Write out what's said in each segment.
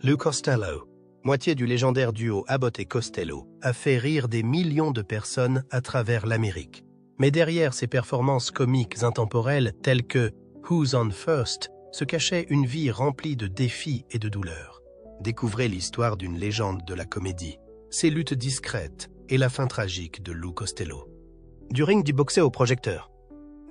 Lou Costello, moitié du légendaire duo Abbott et Costello, a fait rire des millions de personnes à travers l'Amérique. Mais derrière ces performances comiques intemporelles telles que Who's on First se cachait une vie remplie de défis et de douleurs. Découvrez l'histoire d'une légende de la comédie, ses luttes discrètes et la fin tragique de Lou Costello. Du ring du boxer au projecteur,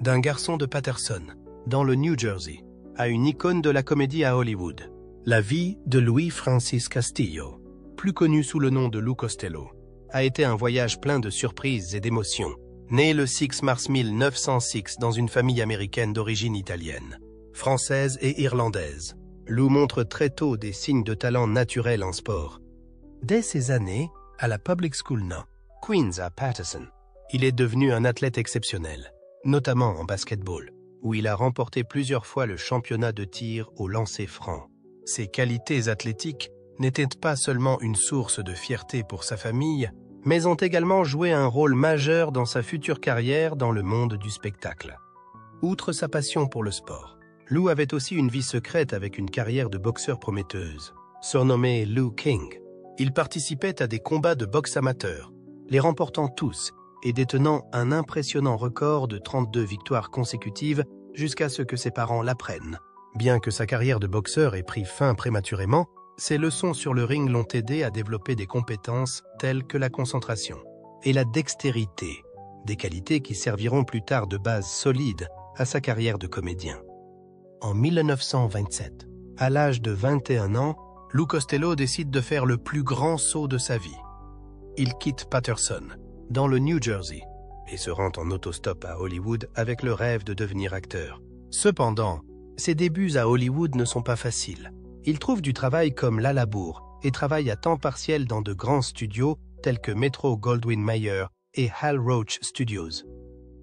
d'un garçon de Paterson, dans le New Jersey, à une icône de la comédie à Hollywood. La vie de Louis Francis Castillo, plus connu sous le nom de Lou Costello, a été un voyage plein de surprises et d'émotions. Né le 6 mars 1906 dans une famille américaine d'origine italienne, française et irlandaise, Lou montre très tôt des signes de talent naturel en sport. Dès ses années, à la Public School No. Queens à Paterson, il est devenu un athlète exceptionnel, notamment en basketball, où il a remporté plusieurs fois le championnat de tir au lancer franc. Ses qualités athlétiques n'étaient pas seulement une source de fierté pour sa famille, mais ont également joué un rôle majeur dans sa future carrière dans le monde du spectacle. Outre sa passion pour le sport, Lou avait aussi une vie secrète avec une carrière de boxeur prometteuse. Surnommé Lou King, il participait à des combats de boxe amateur, les remportant tous et détenant un impressionnant record de 32 victoires consécutives jusqu'à ce que ses parents l'apprennent. Bien que sa carrière de boxeur ait pris fin prématurément, ses leçons sur le ring l'ont aidé à développer des compétences telles que la concentration et la dextérité, des qualités qui serviront plus tard de base solide à sa carrière de comédien. En 1927, à l'âge de 21 ans, Lou Costello décide de faire le plus grand saut de sa vie. Il quitte Paterson, dans le New Jersey, et se rend en autostop à Hollywood avec le rêve de devenir acteur. Cependant, ses débuts à Hollywood ne sont pas faciles. Il trouve du travail comme Lalabour et travaille à temps partiel dans de grands studios tels que Metro-Goldwyn-Mayer et Hal Roach Studios.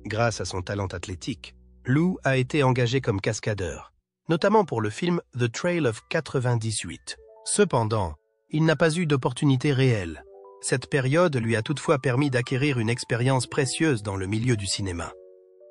Grâce à son talent athlétique, Lou a été engagé comme cascadeur, notamment pour le film The Trail of 98. Cependant, il n'a pas eu d'opportunité réelle. Cette période lui a toutefois permis d'acquérir une expérience précieuse dans le milieu du cinéma.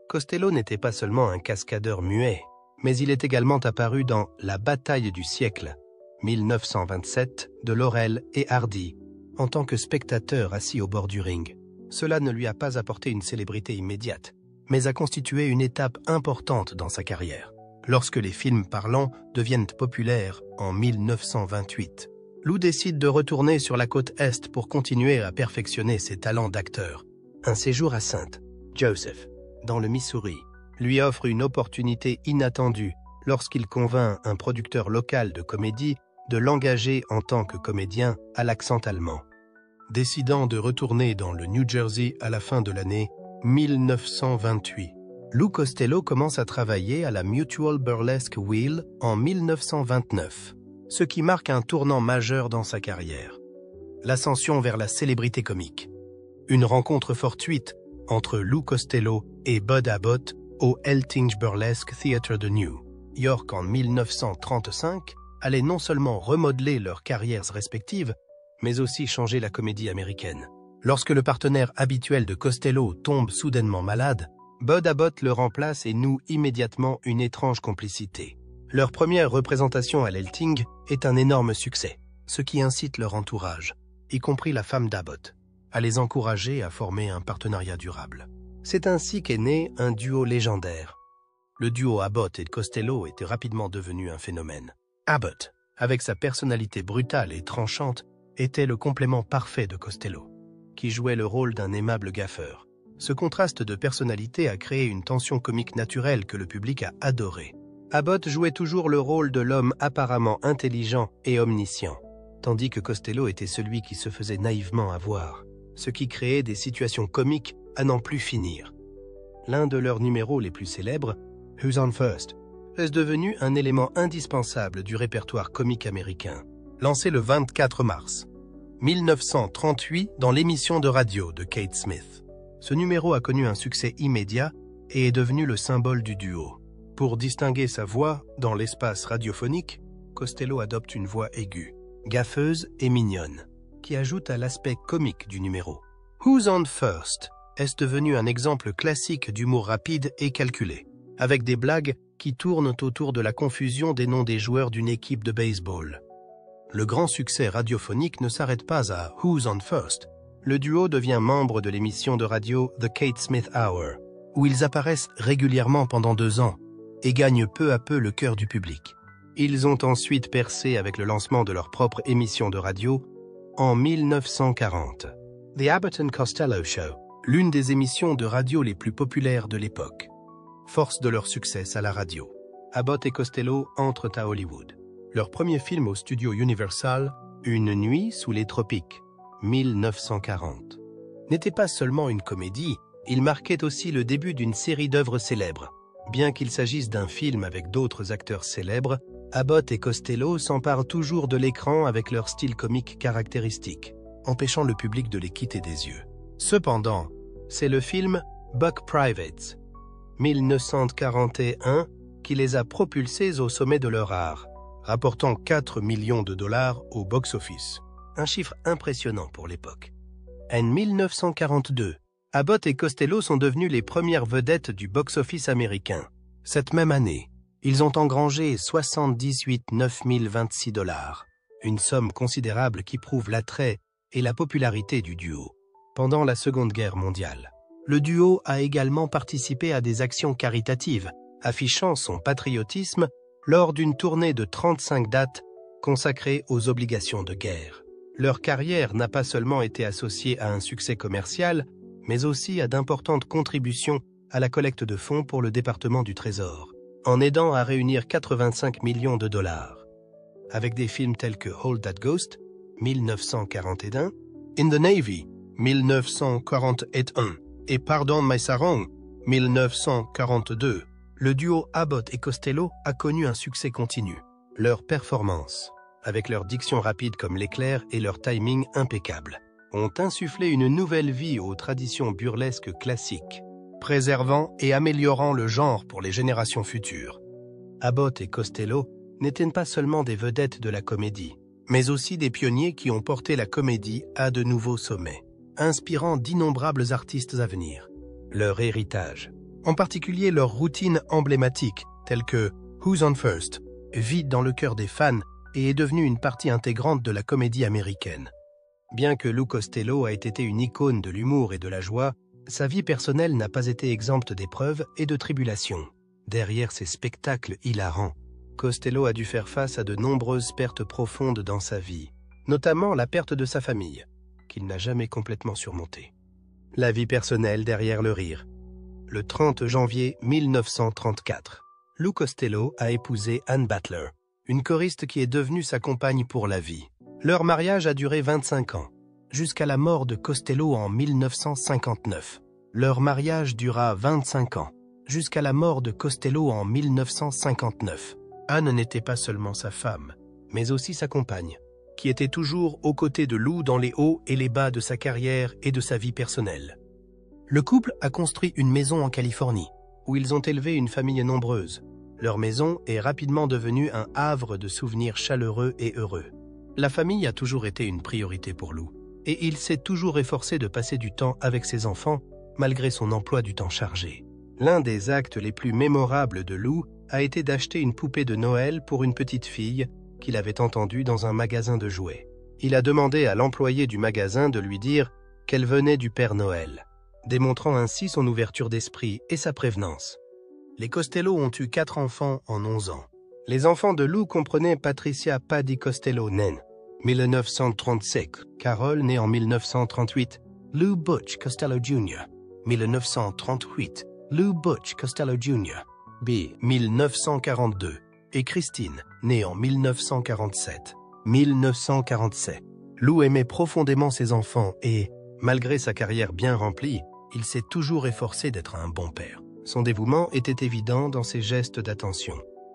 Costello n'était pas seulement un cascadeur muet, mais il est également apparu dans La bataille du siècle, 1927, de Laurel et Hardy, en tant que spectateur assis au bord du ring. Cela ne lui a pas apporté une célébrité immédiate, mais a constitué une étape importante dans sa carrière. Lorsque les films parlants deviennent populaires en 1928, Lou décide de retourner sur la côte Est pour continuer à perfectionner ses talents d'acteur. Un séjour à Saint Joseph, dans le Missouri, lui offre une opportunité inattendue lorsqu'il convainc un producteur local de comédie de l'engager en tant que comédien à l'accent allemand. Décidant de retourner dans le New Jersey à la fin de l'année 1928, Lou Costello commence à travailler à la Mutual Burlesque Wheel en 1929, ce qui marque un tournant majeur dans sa carrière. L'ascension vers la célébrité comique. Une rencontre fortuite entre Lou Costello et Bud Abbott au Eltinge Burlesque Theatre de New York en 1935 allait non seulement remodeler leurs carrières respectives, mais aussi changer la comédie américaine. Lorsque le partenaire habituel de Costello tombe soudainement malade, Bud Abbott le remplace et noue immédiatement une étrange complicité. Leur première représentation à l'Eltinge est un énorme succès, ce qui incite leur entourage, y compris la femme d'Abbott, à les encourager à former un partenariat durable. C'est ainsi qu'est né un duo légendaire. Le duo Abbott et Costello était rapidement devenu un phénomène. Abbott, avec sa personnalité brutale et tranchante, était le complément parfait de Costello, qui jouait le rôle d'un aimable gaffeur. Ce contraste de personnalité a créé une tension comique naturelle que le public a adorée. Abbott jouait toujours le rôle de l'homme apparemment intelligent et omniscient, tandis que Costello était celui qui se faisait naïvement avoir, ce qui créait des situations comiques à n'en plus finir. L'un de leurs numéros les plus célèbres, Who's on First, est devenu un élément indispensable du répertoire comique américain. Lancé le 24 mars 1938 dans l'émission de radio de Kate Smith. Ce numéro a connu un succès immédiat et est devenu le symbole du duo. Pour distinguer sa voix dans l'espace radiophonique, Costello adopte une voix aiguë, gaffeuse et mignonne, qui ajoute à l'aspect comique du numéro. Who's on First est devenu un exemple classique d'humour rapide et calculé, avec des blagues qui tournent autour de la confusion des noms des joueurs d'une équipe de baseball. Le grand succès radiophonique ne s'arrête pas à Who's on First. Le duo devient membre de l'émission de radio The Kate Smith Hour, où ils apparaissent régulièrement pendant 2 ans et gagnent peu à peu le cœur du public. Ils ont ensuite percé avec le lancement de leur propre émission de radio en 1940. The Abbott and Costello Show, l'une des émissions de radio les plus populaires de l'époque. Force de leur succès à la radio, Abbott et Costello entrent à Hollywood. Leur premier film au studio Universal, Une nuit sous les tropiques, 1940, n'était pas seulement une comédie, il marquait aussi le début d'une série d'œuvres célèbres. Bien qu'il s'agisse d'un film avec d'autres acteurs célèbres, Abbott et Costello s'emparent toujours de l'écran avec leur style comique caractéristique, empêchant le public de les quitter des yeux. Cependant, c'est le film Buck Privates, 1941, qui les a propulsés au sommet de leur art, rapportant 4 millions de dollars au box-office, un chiffre impressionnant pour l'époque. En 1942, Abbott et Costello sont devenus les premières vedettes du box-office américain. Cette même année, ils ont engrangé 78 926 dollars, une somme considérable qui prouve l'attrait et la popularité du duo. Pendant la Seconde Guerre mondiale, le duo a également participé à des actions caritatives, affichant son patriotisme lors d'une tournée de 35 dates consacrée aux obligations de guerre. Leur carrière n'a pas seulement été associée à un succès commercial, mais aussi à d'importantes contributions à la collecte de fonds pour le département du Trésor, en aidant à réunir 85 millions de dollars. Avec des films tels que Hold That Ghost, 1941, In the Navy, 1941, et Pardon My Sarong, 1942, le duo Abbott et Costello a connu un succès continu. Leurs performances, avec leur diction rapide comme l'éclair et leur timing impeccable, ont insufflé une nouvelle vie aux traditions burlesques classiques, préservant et améliorant le genre pour les générations futures. Abbott et Costello n'étaient pas seulement des vedettes de la comédie, mais aussi des pionniers qui ont porté la comédie à de nouveaux sommets, inspirant d'innombrables artistes à venir. Leur héritage, en particulier leurs routines emblématiques, telles que Who's on First, vit dans le cœur des fans et est devenue une partie intégrante de la comédie américaine. Bien que Lou Costello ait été une icône de l'humour et de la joie, sa vie personnelle n'a pas été exempte d'épreuves et de tribulations. Derrière ces spectacles hilarants, Costello a dû faire face à de nombreuses pertes profondes dans sa vie, notamment la perte de sa famille, qu'il n'a jamais complètement surmontée. La vie personnelle derrière le rire. Le 30 janvier 1934, Lou Costello a épousé Ann Battler, une choriste qui est devenue sa compagne pour la vie. Leur mariage a duré 25 ans, jusqu'à la mort de Costello en 1959. Leur mariage dura 25 ans, jusqu'à la mort de Costello en 1959. Anne n'était pas seulement sa femme, mais aussi sa compagne, qui était toujours aux côtés de Lou dans les hauts et les bas de sa carrière et de sa vie personnelle. Le couple a construit une maison en Californie, où ils ont élevé une famille nombreuse. Leur maison est rapidement devenue un havre de souvenirs chaleureux et heureux. La famille a toujours été une priorité pour Lou, et il s'est toujours efforcé de passer du temps avec ses enfants, malgré son emploi du temps chargé. L'un des actes les plus mémorables de Lou a été d'acheter une poupée de Noël pour une petite fille qu'il avait entendue dans un magasin de jouets. Il a demandé à l'employé du magasin de lui dire qu'elle venait du Père Noël, démontrant ainsi son ouverture d'esprit et sa prévenance. Les Costello ont eu 4 enfants en 11 ans. Les enfants de Lou comprenaient Patricia Paddy Costello, née 1937, Carol, née en 1938, Lou Butch Costello Jr., 1938, Lou Butch Costello Jr., B. 1942, et Christine, née en 1947. 1947. Lou aimait profondément ses enfants et, malgré sa carrière bien remplie, il s'est toujours efforcé d'être un bon père. Son dévouement était évident dans ses gestes d'attention,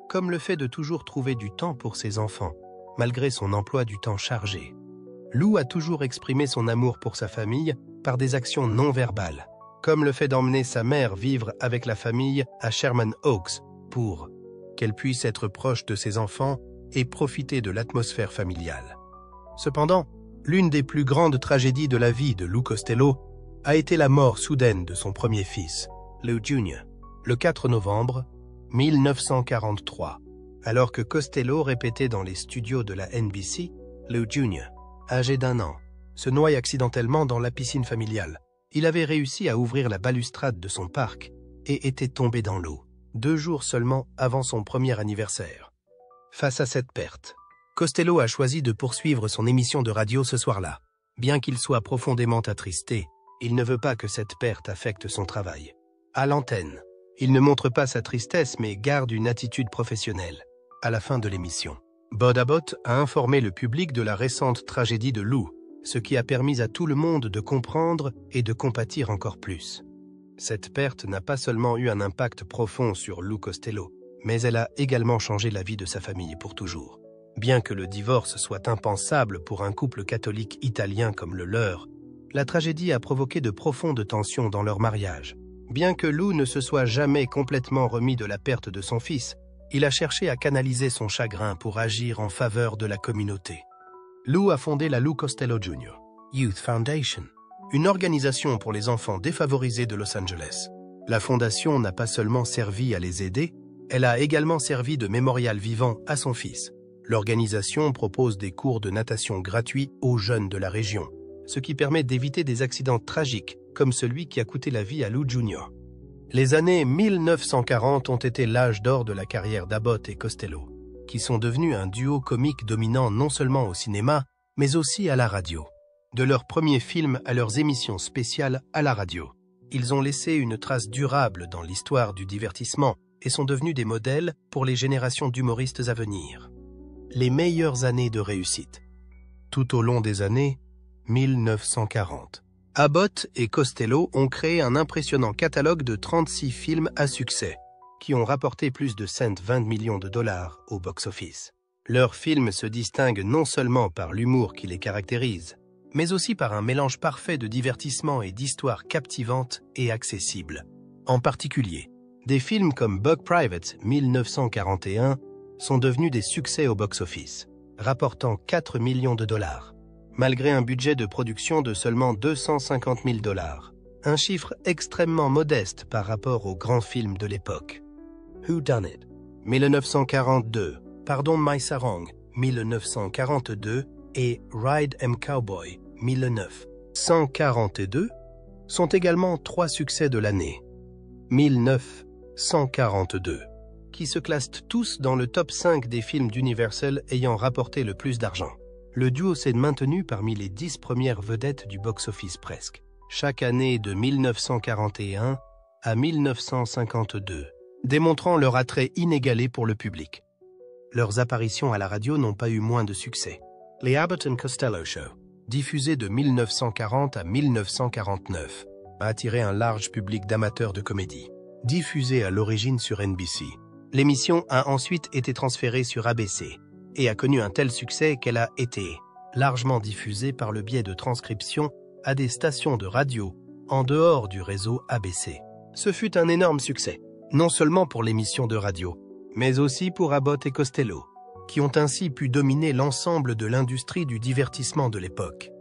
comme le fait de toujours trouver du temps pour ses enfants, malgré son emploi du temps chargé. Lou a toujours exprimé son amour pour sa famille par des actions non verbales, comme le fait d'emmener sa mère vivre avec la famille à Sherman Oaks pour qu'elle puisse être proche de ses enfants et profiter de l'atmosphère familiale. Cependant, l'une des plus grandes tragédies de la vie de Lou Costello a été la mort soudaine de son premier fils, Lou Jr., le 4 novembre 1943. Alors que Costello répétait dans les studios de la NBC, Lou Jr., âgé d'1 an, se noie accidentellement dans la piscine familiale. Il avait réussi à ouvrir la balustrade de son parc et était tombé dans l'eau, 2 jours seulement avant son premier anniversaire. Face à cette perte, Costello a choisi de poursuivre son émission de radio ce soir-là. Bien qu'il soit profondément attristé, il ne veut pas que cette perte affecte son travail. À l'antenne, il ne montre pas sa tristesse mais garde une attitude professionnelle. À la fin de l'émission, Bud Abbott a informé le public de la récente tragédie de Lou, ce qui a permis à tout le monde de comprendre et de compatir encore plus. Cette perte n'a pas seulement eu un impact profond sur Lou Costello, mais elle a également changé la vie de sa famille pour toujours. Bien que le divorce soit impensable pour un couple catholique italien comme le leur, la tragédie a provoqué de profondes tensions dans leur mariage. Bien que Lou ne se soit jamais complètement remis de la perte de son fils, il a cherché à canaliser son chagrin pour agir en faveur de la communauté. Lou a fondé la Lou Costello Jr. Youth Foundation, une organisation pour les enfants défavorisés de Los Angeles. La fondation n'a pas seulement servi à les aider, elle a également servi de mémorial vivant à son fils. L'organisation propose des cours de natation gratuits aux jeunes de la région, ce qui permet d'éviter des accidents tragiques comme celui qui a coûté la vie à Lou Jr. Les années 1940 ont été l'âge d'or de la carrière d'Abbott et Costello, qui sont devenus un duo comique dominant non seulement au cinéma, mais aussi à la radio. De leurs premiers films à leurs émissions spéciales à la radio, ils ont laissé une trace durable dans l'histoire du divertissement et sont devenus des modèles pour les générations d'humoristes à venir. Les meilleures années de réussite. Tout au long des années 1940, Abbott et Costello ont créé un impressionnant catalogue de 36 films à succès, qui ont rapporté plus de 120 millions de dollars au box-office. Leurs films se distinguent non seulement par l'humour qui les caractérise, mais aussi par un mélange parfait de divertissement et d'histoires captivantes et accessibles. En particulier, des films comme Bug Private 1941 sont devenus des succès au box-office, rapportant 4 millions de dollars, malgré un budget de production de seulement 250 000 dollars, un chiffre extrêmement modeste par rapport aux grands films de l'époque. Who Done It 1942, Pardon My Sarong 1942 et Ride 'Em Cowboy 1942 sont également 3 succès de l'année. 1942, qui se classent tous dans le top 5 des films d'Universal ayant rapporté le plus d'argent. Le duo s'est maintenu parmi les 10 premières vedettes du box-office presque, chaque année de 1941 à 1952, démontrant leur attrait inégalé pour le public. Leurs apparitions à la radio n'ont pas eu moins de succès. Les Abbott & Costello Show, diffusé de 1940 à 1949, a attiré un large public d'amateurs de comédie. Diffusée à l'origine sur NBC, l'émission a ensuite été transférée sur ABC et a connu un tel succès qu'elle a été largement diffusée par le biais de transcriptions à des stations de radio en dehors du réseau ABC. Ce fut un énorme succès, non seulement pour l'émission de radio, mais aussi pour Abbott et Costello, qui ont ainsi pu dominer l'ensemble de l'industrie du divertissement de l'époque.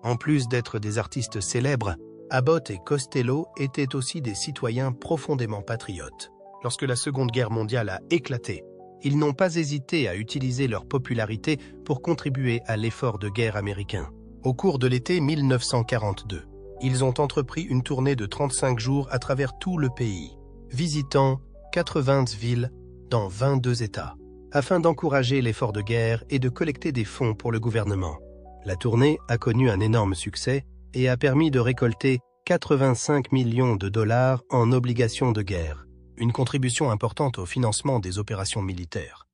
En plus d'être des artistes célèbres, Abbott et Costello étaient aussi des citoyens profondément patriotes. Lorsque la Seconde Guerre mondiale a éclaté, ils n'ont pas hésité à utiliser leur popularité pour contribuer à l'effort de guerre américain. Au cours de l'été 1942, ils ont entrepris une tournée de 35 jours à travers tout le pays, visitant 80 villes dans 22 États, afin d'encourager l'effort de guerre et de collecter des fonds pour le gouvernement. La tournée a connu un énorme succès et a permis de récolter 85 millions de dollars en obligations de guerre, une contribution importante au financement des opérations militaires.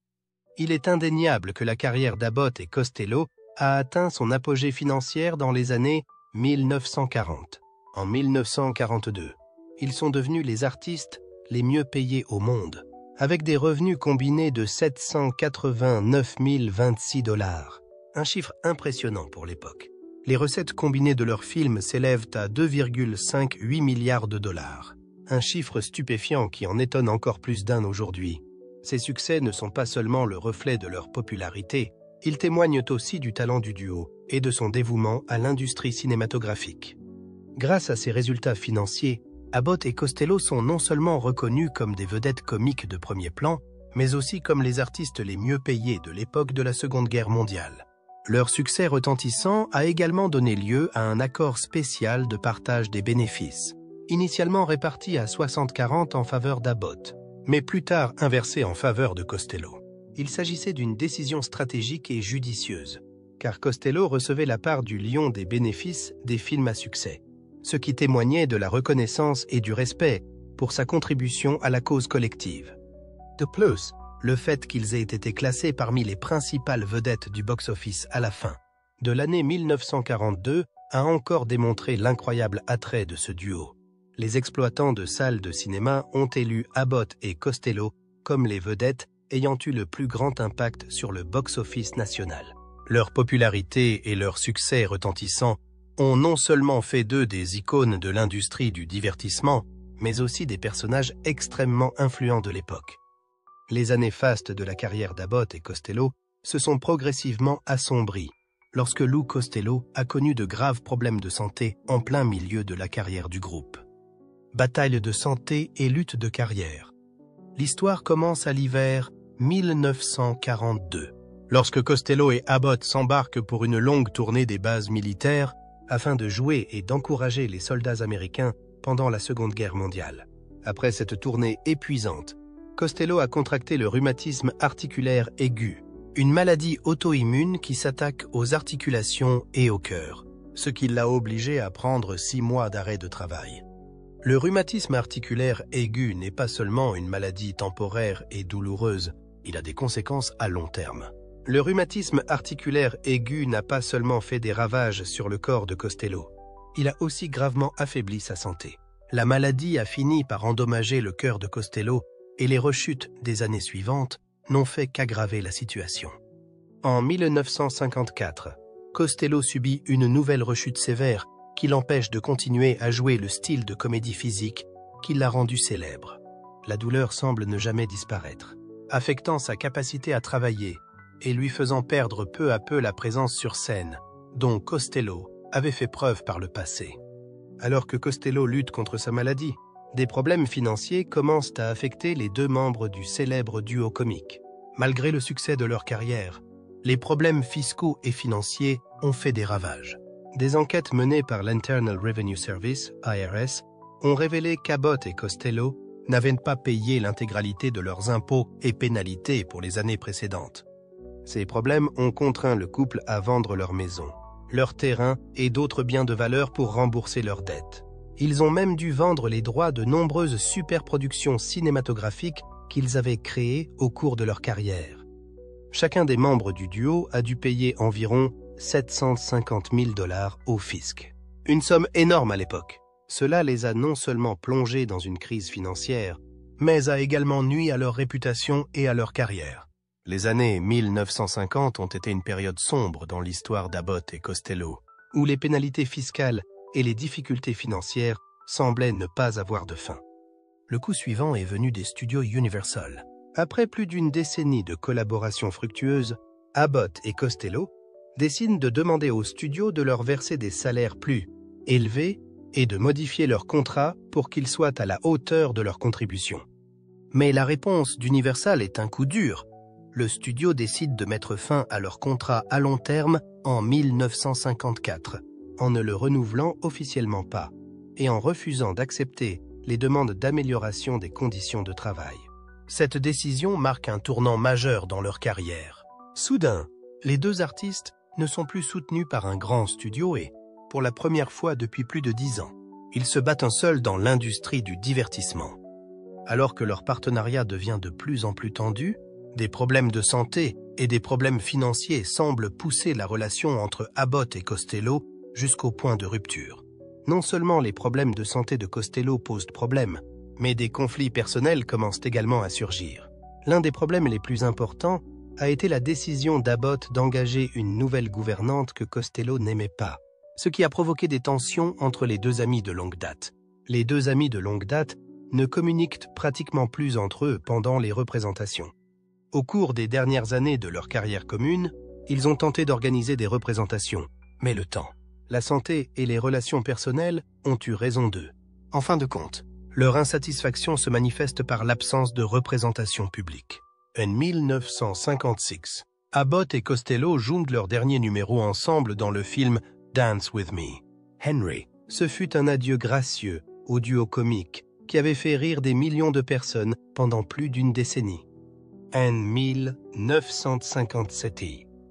Il est indéniable que la carrière d'Abbott et Costello a atteint son apogée financière dans les années 1940. En 1942, ils sont devenus les artistes les mieux payés au monde, avec des revenus combinés de 789 026 dollars, un chiffre impressionnant pour l'époque. Les recettes combinées de leurs films s'élèvent à 2,58 milliards de dollars, un chiffre stupéfiant qui en étonne encore plus d'un aujourd'hui. Ces succès ne sont pas seulement le reflet de leur popularité, ils témoignent aussi du talent du duo et de son dévouement à l'industrie cinématographique. Grâce à ces résultats financiers, Abbott et Costello sont non seulement reconnus comme des vedettes comiques de premier plan, mais aussi comme les artistes les mieux payés de l'époque de la Seconde Guerre mondiale. Leur succès retentissant a également donné lieu à un accord spécial de partage des bénéfices, initialement réparti à 60-40 en faveur d'Abbott, mais plus tard inversé en faveur de Costello. Il s'agissait d'une décision stratégique et judicieuse, car Costello recevait la part du lion des bénéfices des films à succès, ce qui témoignait de la reconnaissance et du respect pour sa contribution à la cause collective. De plus, le fait qu'ils aient été classés parmi les principales vedettes du box-office à la fin de l'année 1942 a encore démontré l'incroyable attrait de ce duo. Les exploitants de salles de cinéma ont élu Abbott et Costello comme les vedettes ayant eu le plus grand impact sur le box-office national. Leur popularité et leur succès retentissant ont non seulement fait d'eux des icônes de l'industrie du divertissement, mais aussi des personnages extrêmement influents de l'époque. Les années fastes de la carrière d'Abbott et Costello se sont progressivement assombries lorsque Lou Costello a connu de graves problèmes de santé en plein milieu de la carrière du groupe. Bataille de santé et lutte de carrière. L'histoire commence à l'hiver 1942, lorsque Costello et Abbott s'embarquent pour une longue tournée des bases militaires afin de jouer et d'encourager les soldats américains pendant la Seconde Guerre mondiale. Après cette tournée épuisante, Costello a contracté le rhumatisme articulaire aigu, une maladie auto-immune qui s'attaque aux articulations et au cœur, ce qui l'a obligé à prendre 6 mois d'arrêt de travail. Le rhumatisme articulaire aigu n'est pas seulement une maladie temporaire et douloureuse, il a des conséquences à long terme. Le rhumatisme articulaire aigu n'a pas seulement fait des ravages sur le corps de Costello, il a aussi gravement affaibli sa santé. La maladie a fini par endommager le cœur de Costello et les rechutes des années suivantes n'ont fait qu'aggraver la situation. En 1954, Costello subit une nouvelle rechute sévère qui l'empêche de continuer à jouer le style de comédie physique qui l'a rendu célèbre. La douleur semble ne jamais disparaître, affectant sa capacité à travailler et lui faisant perdre peu à peu la présence sur scène, dont Costello avait fait preuve par le passé. Alors que Costello lutte contre sa maladie, des problèmes financiers commencent à affecter les 2 membres du célèbre duo comique. Malgré le succès de leur carrière, les problèmes fiscaux et financiers ont fait des ravages. Des enquêtes menées par l'Internal Revenue Service, IRS, ont révélé qu'Abbott et Costello n'avaient pas payé l'intégralité de leurs impôts et pénalités pour les années précédentes. Ces problèmes ont contraint le couple à vendre leur maison, leur terrain et d'autres biens de valeur pour rembourser leurs dettes. Ils ont même dû vendre les droits de nombreuses superproductions cinématographiques qu'ils avaient créées au cours de leur carrière. Chacun des membres du duo a dû payer environ 750 000 $ au fisc. Une somme énorme à l'époque. Cela les a non seulement plongés dans une crise financière, mais a également nui à leur réputation et à leur carrière. Les années 1950 ont été une période sombre dans l'histoire d'Abbott et Costello, où les pénalités fiscales et les difficultés financières semblaient ne pas avoir de fin. Le coup suivant est venu des studios Universal. Après plus d'une décennie de collaboration fructueuse, Abbott et Costello décident de demander aux studios de leur verser des salaires plus élevés et de modifier leur contrat pour qu'ils soient à la hauteur de leur contribution. Mais la réponse d'Universal est un coup dur. Le studio décide de mettre fin à leur contrat à long terme en 1954, en ne le renouvelant officiellement pas, et en refusant d'accepter les demandes d'amélioration des conditions de travail. Cette décision marque un tournant majeur dans leur carrière. Soudain, les 2 artistes ne sont plus soutenus par un grand studio et, pour la première fois depuis plus de 10 ans, ils se battent seuls dans l'industrie du divertissement. Alors que leur partenariat devient de plus en plus tendu, des problèmes de santé et des problèmes financiers semblent pousser la relation entre Abbott et Costello jusqu'au point de rupture. Non seulement les problèmes de santé de Costello posent problème, mais des conflits personnels commencent également à surgir. L'un des problèmes les plus importants a été la décision d'Abbott d'engager une nouvelle gouvernante que Costello n'aimait pas, ce qui a provoqué des tensions entre les 2 amis de longue date. Les 2 amis de longue date ne communiquent pratiquement plus entre eux pendant les représentations. Au cours des dernières années de leur carrière commune, ils ont tenté d'organiser des représentations, mais le temps, la santé et les relations personnelles ont eu raison d'eux. En fin de compte, leur insatisfaction se manifeste par l'absence de représentation publique. En 1956, Abbott et Costello jouent leur dernier numéro ensemble dans le film Dance With Me. Henry, ce fut un adieu gracieux au duo comique qui avait fait rire des millions de personnes pendant plus d'une décennie. En 1957,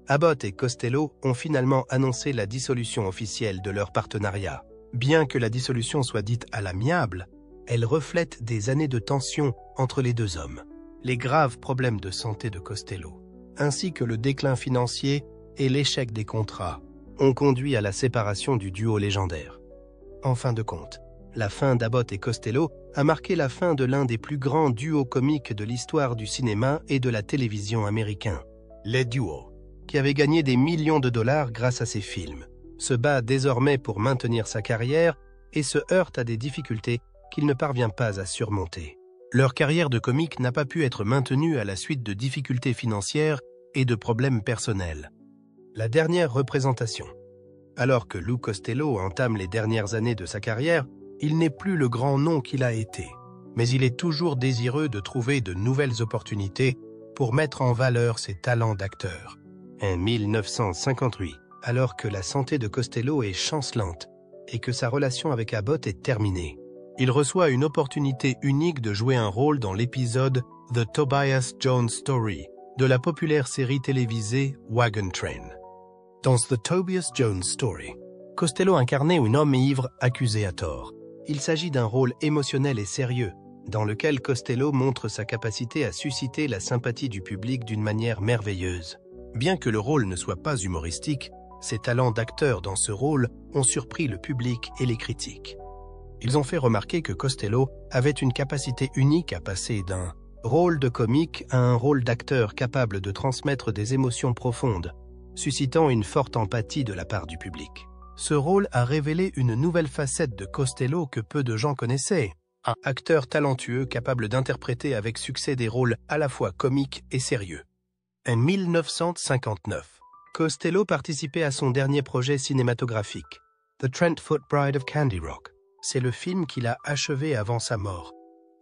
Abbott et Costello ont finalement annoncé la dissolution officielle de leur partenariat. Bien que la dissolution soit dite à l'amiable, elle reflète des années de tension entre les deux hommes. Les graves problèmes de santé de Costello, ainsi que le déclin financier et l'échec des contrats, ont conduit à la séparation du duo légendaire. En fin de compte, la fin d'Abbott et Costello a marqué la fin de l'un des plus grands duos comiques de l'histoire du cinéma et de la télévision américain. Les duos, qui avait gagné des millions de dollars grâce à ses films, se bat désormais pour maintenir sa carrière et se heurte à des difficultés qu'il ne parvient pas à surmonter. Leur carrière de comique n'a pas pu être maintenue à la suite de difficultés financières et de problèmes personnels. La dernière représentation. Alors que Lou Costello entame les dernières années de sa carrière, il n'est plus le grand nom qu'il a été, mais il est toujours désireux de trouver de nouvelles opportunités pour mettre en valeur ses talents d'acteur. En 1958, alors que la santé de Costello est chancelante et que sa relation avec Abbott est terminée, il reçoit une opportunité unique de jouer un rôle dans l'épisode The Tobias Jones Story de la populaire série télévisée Wagon Train. Dans The Tobias Jones Story, Costello incarnait un homme ivre accusé à tort. Il s'agit d'un rôle émotionnel et sérieux, dans lequel Costello montre sa capacité à susciter la sympathie du public d'une manière merveilleuse. Bien que le rôle ne soit pas humoristique, ses talents d'acteur dans ce rôle ont surpris le public et les critiques. Ils ont fait remarquer que Costello avait une capacité unique à passer d'un rôle de comique à un rôle d'acteur capable de transmettre des émotions profondes, suscitant une forte empathie de la part du public. Ce rôle a révélé une nouvelle facette de Costello que peu de gens connaissaient. Un acteur talentueux capable d'interpréter avec succès des rôles à la fois comiques et sérieux. En 1959, Costello participait à son dernier projet cinématographique, The Trent-Foot Bride of Candy Rock. C'est le film qu'il a achevé avant sa mort.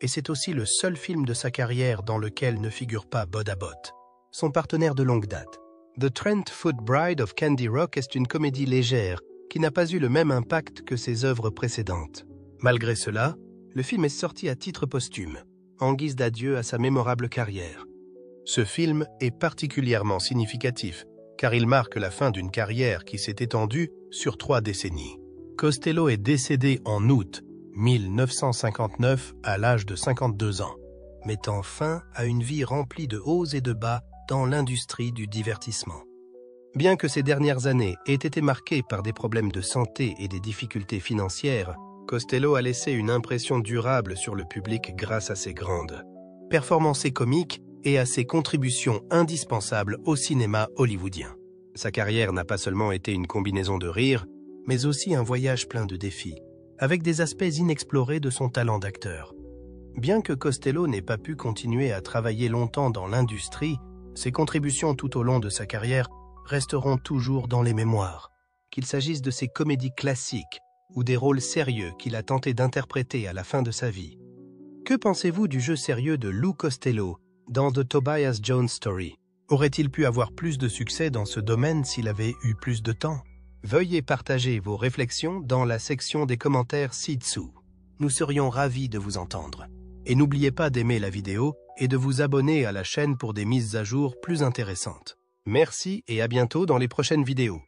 Et c'est aussi le seul film de sa carrière dans lequel ne figure pas Bud Abbott, son partenaire de longue date. The Trent-Foot Bride of Candy Rock est une comédie légère qui n'a pas eu le même impact que ses œuvres précédentes. Malgré cela, le film est sorti à titre posthume, en guise d'adieu à sa mémorable carrière. Ce film est particulièrement significatif, car il marque la fin d'une carrière qui s'est étendue sur 3 décennies. Costello est décédé en août 1959 à l'âge de 52 ans, mettant fin à une vie remplie de hauts et de bas dans l'industrie du divertissement. Bien que ces dernières années aient été marquées par des problèmes de santé et des difficultés financières, Costello a laissé une impression durable sur le public grâce à ses grandes performances comiques et à ses contributions indispensables au cinéma hollywoodien. Sa carrière n'a pas seulement été une combinaison de rires, mais aussi un voyage plein de défis, avec des aspects inexplorés de son talent d'acteur. Bien que Costello n'ait pas pu continuer à travailler longtemps dans l'industrie, ses contributions tout au long de sa carrière resteront toujours dans les mémoires, qu'il s'agisse de ses comédies classiques ou des rôles sérieux qu'il a tenté d'interpréter à la fin de sa vie. Que pensez-vous du jeu sérieux de Lou Costello dans The Tobias Jones Story? Aurait-il pu avoir plus de succès dans ce domaine s'il avait eu plus de temps? Veuillez partager vos réflexions dans la section des commentaires ci-dessous. Nous serions ravis de vous entendre. Et n'oubliez pas d'aimer la vidéo et de vous abonner à la chaîne pour des mises à jour plus intéressantes. Merci et à bientôt dans les prochaines vidéos.